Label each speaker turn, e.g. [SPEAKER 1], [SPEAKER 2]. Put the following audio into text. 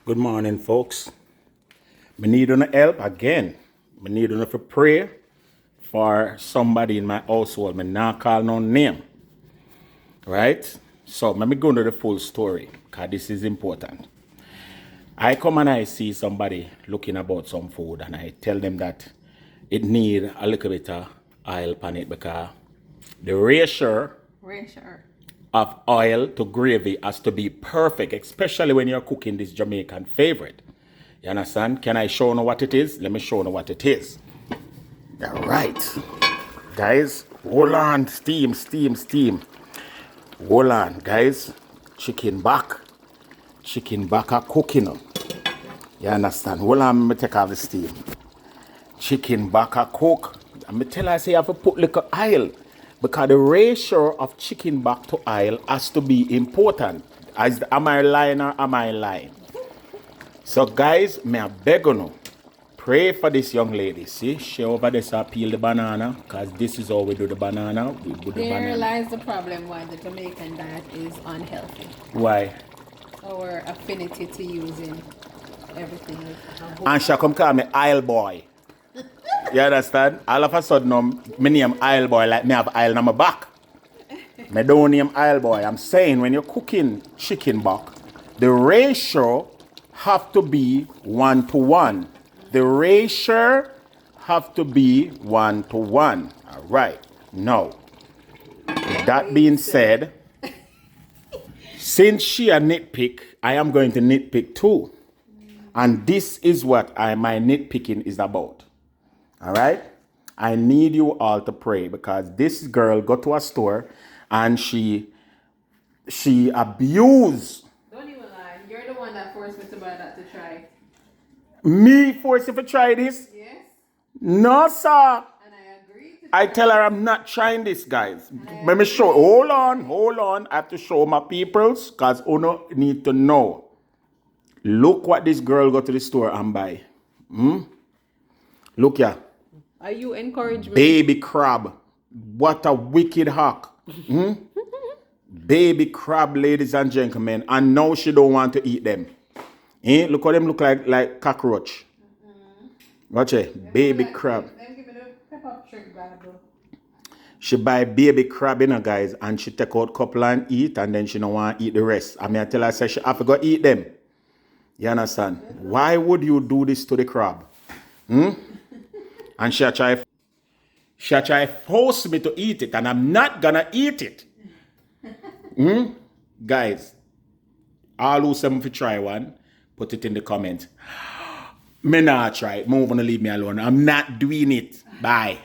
[SPEAKER 1] Good morning, folks. Me need your help again. Me need you to pray for somebody in my household. Me not call no name. Right? So let me go into the full story, because this is important. I come and I see somebody looking about some food, and I tell them that it need a little bit of oil on it, because the ratio of oil to gravy has to be perfect, especially when you're cooking this Jamaican favorite. You understand? Can I show you what it is? Let me show you what it is. All right. Guys, hold on. Steam. Hold on, guys. Chicken back are cooking. You understand? Hold on, let me take off the steam. Chicken back are cook. I'm tell her, I say you have to put little oil, because the ratio of chicken back to oil has to be important. Am I lying or am I lying? So guys, may I beg you, pray for this young lady. See, she over there so peel the banana, because this is how we do the banana. We put the banana.
[SPEAKER 2] There lies the problem why the Jamaican diet is unhealthy.
[SPEAKER 1] Why?
[SPEAKER 2] Our affinity to using everything.
[SPEAKER 1] And she come call me aisle boy. You understand? All of a sudden, my name aisle boy like me have aisle on my back. Me don't name aisle boy. I'm saying when you're cooking chicken back, the ratio have to be 1-to-1. The ratio have to be 1-to-1. All right. Now, with that being said, since she a nitpick, I am going to nitpick too. And this is what my nitpicking is about. All right? I need you all to pray, because this girl got to a store and she abused.
[SPEAKER 2] Don't even lie. You're the one that forced me to buy that to try.
[SPEAKER 1] Me forced you to try this?
[SPEAKER 2] Yes.
[SPEAKER 1] No, sir.
[SPEAKER 2] And I agreed to try.
[SPEAKER 1] I tell her I'm not trying this, guys. Let me show. Hold on. I have to show my peoples, because Uno need to know. Look what this girl got to the store and buy. Look here.
[SPEAKER 2] Are you encouraging me?
[SPEAKER 1] Baby crab. What a wicked hawk. Baby crab, ladies and gentlemen. And now she don't want to eat them. Look how them look like cockroach. Watch it. Baby crab.
[SPEAKER 2] Give me the pepper shrimp bag, bro.
[SPEAKER 1] She buy baby crab, guys, and she take out couple and eat, and then she don't want to eat the rest. I tell her, say she have to go eat them. You understand? Why would you do this to the crab? And she try force me to eat it, and I'm not gonna eat it. Guys, all who say me to try one, put it in the comment. Me not try it. Move on, leave me alone. I'm not doing it. Bye.